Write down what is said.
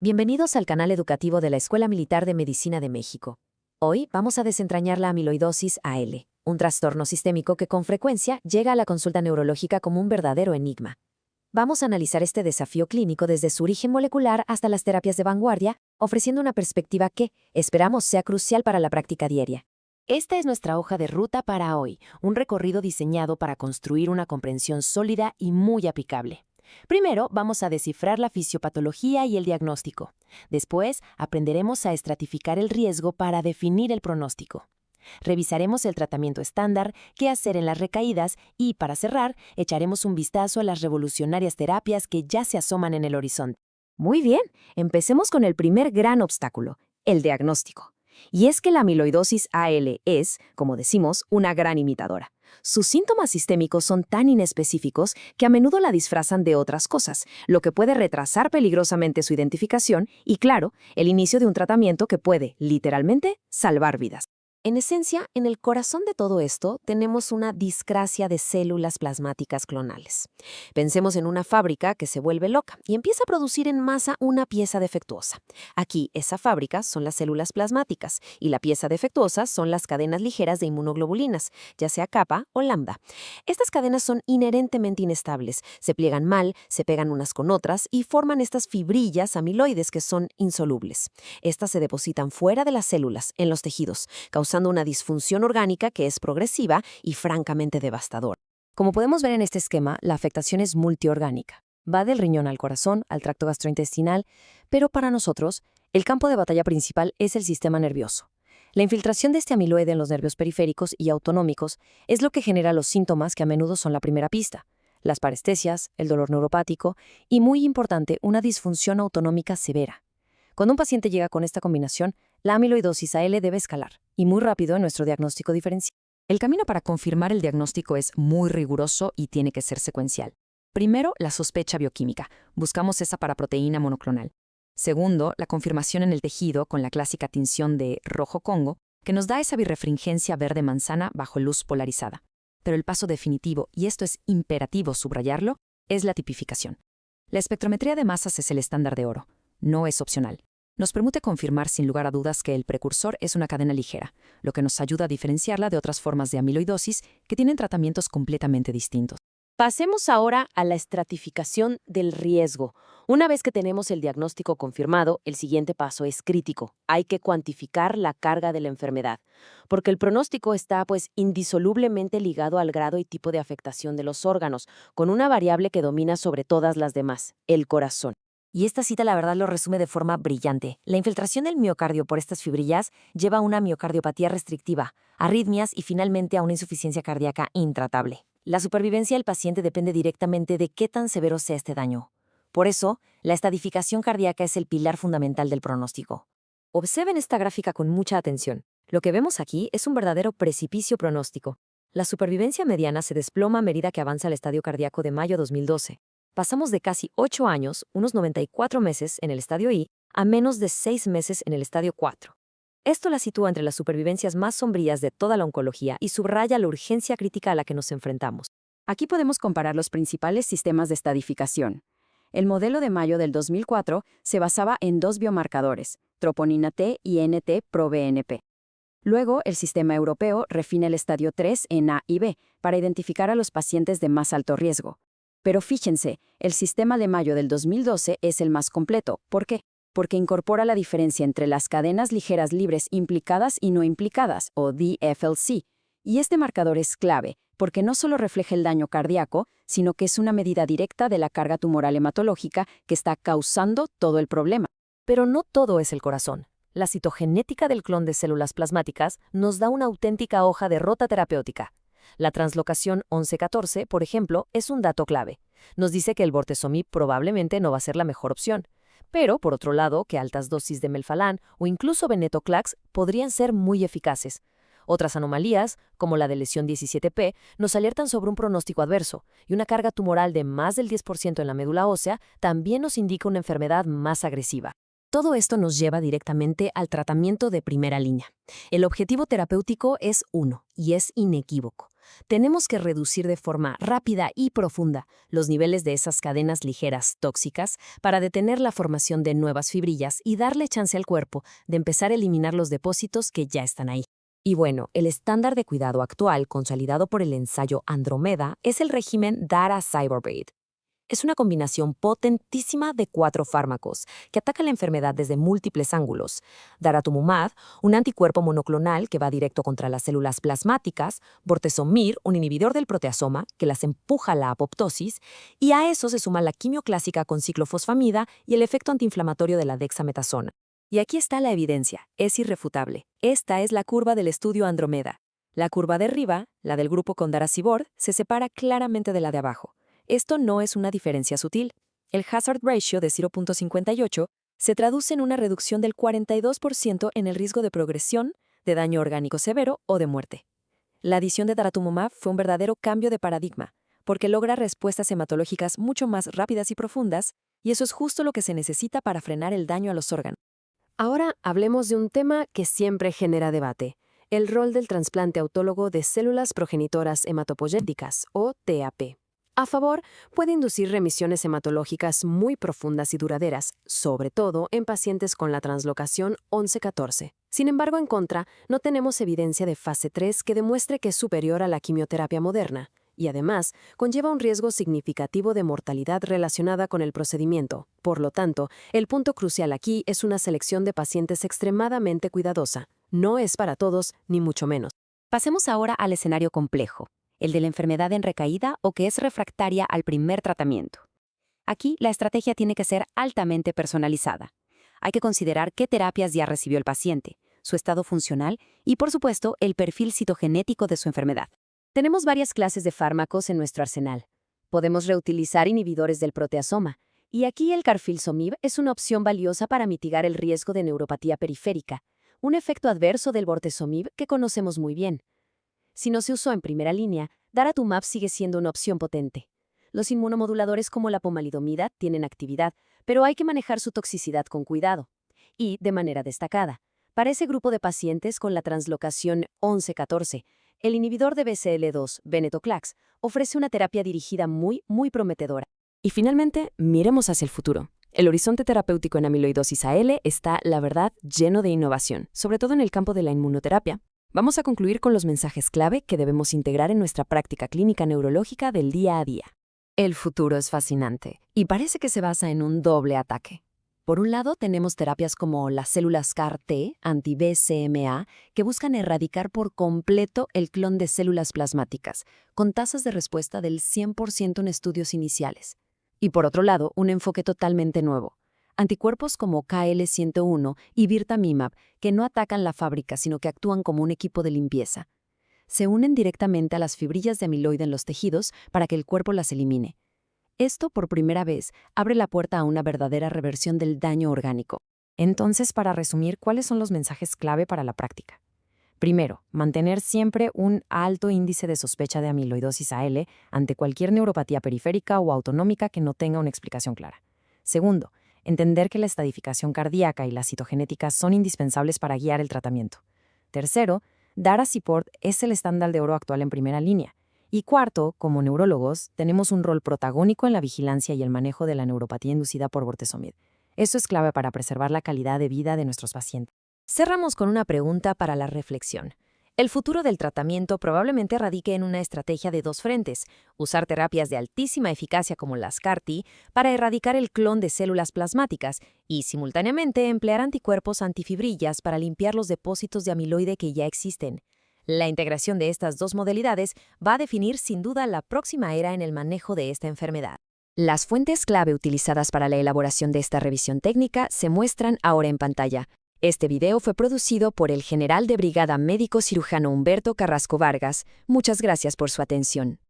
Bienvenidos al canal educativo de la Escuela Militar de Medicina de México. Hoy vamos a desentrañar la amiloidosis AL, un trastorno sistémico que con frecuencia llega a la consulta neurológica como un verdadero enigma. Vamos a analizar este desafío clínico desde su origen molecular hasta las terapias de vanguardia, ofreciendo una perspectiva que, esperamos, sea crucial para la práctica diaria. Esta es nuestra hoja de ruta para hoy, un recorrido diseñado para construir una comprensión sólida y muy aplicable. Primero, vamos a descifrar la fisiopatología y el diagnóstico. Después, aprenderemos a estratificar el riesgo para definir el pronóstico. Revisaremos el tratamiento estándar, qué hacer en las recaídas y, para cerrar, echaremos un vistazo a las revolucionarias terapias que ya se asoman en el horizonte. Muy bien, empecemos con el primer gran obstáculo, el diagnóstico. Y es que la amiloidosis AL es, como decimos, una gran imitadora. Sus síntomas sistémicos son tan inespecíficos que a menudo la disfrazan de otras cosas, lo que puede retrasar peligrosamente su identificación y, claro, el inicio de un tratamiento que puede, literalmente, salvar vidas. En esencia, en el corazón de todo esto tenemos una discrasia de células plasmáticas clonales. Pensemos en una fábrica que se vuelve loca y empieza a producir en masa una pieza defectuosa. Aquí, esa fábrica son las células plasmáticas y la pieza defectuosa son las cadenas ligeras de inmunoglobulinas, ya sea kappa o lambda. Estas cadenas son inherentemente inestables, se pliegan mal, se pegan unas con otras y forman estas fibrillas amiloides que son insolubles. Estas se depositan fuera de las células, en los tejidos, causando una disfunción orgánica que es progresiva y francamente devastadora. Como podemos ver en este esquema, la afectación es multiorgánica. Va del riñón al corazón, al tracto gastrointestinal, pero para nosotros, el campo de batalla principal es el sistema nervioso. La infiltración de este amiloide en los nervios periféricos y autonómicos es lo que genera los síntomas que a menudo son la primera pista: las parestesias, el dolor neuropático y, muy importante, una disfunción autonómica severa. Cuando un paciente llega con esta combinación, la amiloidosis AL debe escalar, y muy rápido en nuestro diagnóstico diferencial. El camino para confirmar el diagnóstico es muy riguroso y tiene que ser secuencial. Primero, la sospecha bioquímica. Buscamos esa paraproteína monoclonal. Segundo, la confirmación en el tejido con la clásica tinción de rojo Congo, que nos da esa birrefringencia verde-manzana bajo luz polarizada. Pero el paso definitivo, y esto es imperativo subrayarlo, es la tipificación. La espectrometría de masas es el estándar de oro. No es opcional. Nos permite confirmar sin lugar a dudas que el precursor es una cadena ligera, lo que nos ayuda a diferenciarla de otras formas de amiloidosis que tienen tratamientos completamente distintos. Pasemos ahora a la estratificación del riesgo. Una vez que tenemos el diagnóstico confirmado, el siguiente paso es crítico. Hay que cuantificar la carga de la enfermedad, porque el pronóstico está indisolublemente ligado al grado y tipo de afectación de los órganos, con una variable que domina sobre todas las demás: el corazón. Y esta cita la verdad lo resume de forma brillante. La infiltración del miocardio por estas fibrillas lleva a una miocardiopatía restrictiva, arritmias y finalmente a una insuficiencia cardíaca intratable. La supervivencia del paciente depende directamente de qué tan severo sea este daño. Por eso, la estadificación cardíaca es el pilar fundamental del pronóstico. Observen esta gráfica con mucha atención. Lo que vemos aquí es un verdadero precipicio pronóstico. La supervivencia mediana se desploma a medida que avanza el estadio cardíaco de mayo 2012. Pasamos de casi 8 años, unos 94 meses en el estadio I, a menos de 6 meses en el estadio 4. Esto la sitúa entre las supervivencias más sombrías de toda la oncología y subraya la urgencia crítica a la que nos enfrentamos. Aquí podemos comparar los principales sistemas de estadificación. El modelo de Mayo del 2004 se basaba en dos biomarcadores, troponina T y NT-proBNP. Luego, el sistema europeo refina el estadio 3 en A y B para identificar a los pacientes de más alto riesgo. Pero fíjense, el sistema de Mayo del 2012 es el más completo. ¿Por qué? Porque incorpora la diferencia entre las cadenas ligeras libres implicadas y no implicadas, o DFLC. Y este marcador es clave, porque no solo refleja el daño cardíaco, sino que es una medida directa de la carga tumoral hematológica que está causando todo el problema. Pero no todo es el corazón. La citogenética del clon de células plasmáticas nos da una auténtica hoja de ruta terapéutica. La translocación 11-14, por ejemplo, es un dato clave. Nos dice que el bortezomib probablemente no va a ser la mejor opción. Pero, por otro lado, que altas dosis de melphalan o incluso venetoclax podrían ser muy eficaces. Otras anomalías, como la de lesión 17P, nos alertan sobre un pronóstico adverso, y una carga tumoral de más del 10% en la médula ósea también nos indica una enfermedad más agresiva. Todo esto nos lleva directamente al tratamiento de primera línea. El objetivo terapéutico es uno, y es inequívoco: tenemos que reducir de forma rápida y profunda los niveles de esas cadenas ligeras tóxicas para detener la formación de nuevas fibrillas y darle chance al cuerpo de empezar a eliminar los depósitos que ya están ahí. Y bueno, el estándar de cuidado actual, consolidado por el ensayo Andromeda, es el régimen Dara-Cybarbaid. Es una combinación potentísima de 4 fármacos que ataca la enfermedad desde múltiples ángulos. Daratumumab, un anticuerpo monoclonal que va directo contra las células plasmáticas, bortezomib, un inhibidor del proteasoma que las empuja a la apoptosis, y a eso se suma la quimio clásica con ciclofosfamida y el efecto antiinflamatorio de la dexametasona. Y aquí está la evidencia, es irrefutable. Esta es la curva del estudio Andromeda. La curva de arriba, la del grupo con daracibord, se separa claramente de la de abajo. Esto no es una diferencia sutil. El hazard ratio de 0.58 se traduce en una reducción del 42% en el riesgo de progresión, de daño orgánico severo o de muerte. La adición de daratumumab fue un verdadero cambio de paradigma, porque logra respuestas hematológicas mucho más rápidas y profundas, y eso es justo lo que se necesita para frenar el daño a los órganos. Ahora hablemos de un tema que siempre genera debate: el rol del trasplante autólogo de células progenitoras hematopoyéticas, o TAP. A favor, puede inducir remisiones hematológicas muy profundas y duraderas, sobre todo en pacientes con la translocación 11-14. Sin embargo, en contra, no tenemos evidencia de fase 3 que demuestre que es superior a la quimioterapia moderna, y además conlleva un riesgo significativo de mortalidad relacionada con el procedimiento. Por lo tanto, el punto crucial aquí es una selección de pacientes extremadamente cuidadosa. No es para todos, ni mucho menos. Pasemos ahora al escenario complejo, el de la enfermedad en recaída o que es refractaria al primer tratamiento. Aquí la estrategia tiene que ser altamente personalizada. Hay que considerar qué terapias ya recibió el paciente, su estado funcional y, por supuesto, el perfil citogenético de su enfermedad. Tenemos varias clases de fármacos en nuestro arsenal. Podemos reutilizar inhibidores del proteasoma, y aquí el carfilzomib es una opción valiosa para mitigar el riesgo de neuropatía periférica, un efecto adverso del bortezomib que conocemos muy bien. Si no se usó en primera línea, daratumumab sigue siendo una opción potente. Los inmunomoduladores como la pomalidomida tienen actividad, pero hay que manejar su toxicidad con cuidado. Y, de manera destacada, para ese grupo de pacientes con la translocación 11-14, el inhibidor de BCL2, venetoclax, ofrece una terapia dirigida muy prometedora. Y finalmente, miremos hacia el futuro. El horizonte terapéutico en amiloidosis AL está, la verdad, lleno de innovación, sobre todo en el campo de la inmunoterapia. Vamos a concluir con los mensajes clave que debemos integrar en nuestra práctica clínica neurológica del día a día. El futuro es fascinante y parece que se basa en un doble ataque. Por un lado, tenemos terapias como las células CAR-T, anti-BCMA, que buscan erradicar por completo el clon de células plasmáticas, con tasas de respuesta del 100% en estudios iniciales. Y por otro lado, un enfoque totalmente nuevo: anticuerpos como KL101 y birtamimab, que no atacan la fábrica, sino que actúan como un equipo de limpieza. Se unen directamente a las fibrillas de amiloide en los tejidos para que el cuerpo las elimine. Esto, por primera vez, abre la puerta a una verdadera reversión del daño orgánico. Entonces, para resumir, ¿cuáles son los mensajes clave para la práctica? Primero, mantener siempre un alto índice de sospecha de amiloidosis AL ante cualquier neuropatía periférica o autonómica que no tenga una explicación clara. Segundo, entender que la estadificación cardíaca y la citogenética son indispensables para guiar el tratamiento. Tercero, daracibord es el estándar de oro actual en primera línea. Y cuarto, como neurólogos, tenemos un rol protagónico en la vigilancia y el manejo de la neuropatía inducida por bortezomib. Eso es clave para preservar la calidad de vida de nuestros pacientes. Cerramos con una pregunta para la reflexión. El futuro del tratamiento probablemente radique en una estrategia de 2 frentes: usar terapias de altísima eficacia como las CAR-T para erradicar el clon de células plasmáticas y, simultáneamente, emplear anticuerpos antifibrillas para limpiar los depósitos de amiloide que ya existen. La integración de estas 2 modalidades va a definir sin duda la próxima era en el manejo de esta enfermedad. Las fuentes clave utilizadas para la elaboración de esta revisión técnica se muestran ahora en pantalla. Este video fue producido por el general de brigada médico cirujano Humberto Carrasco Vargas. Muchas gracias por su atención.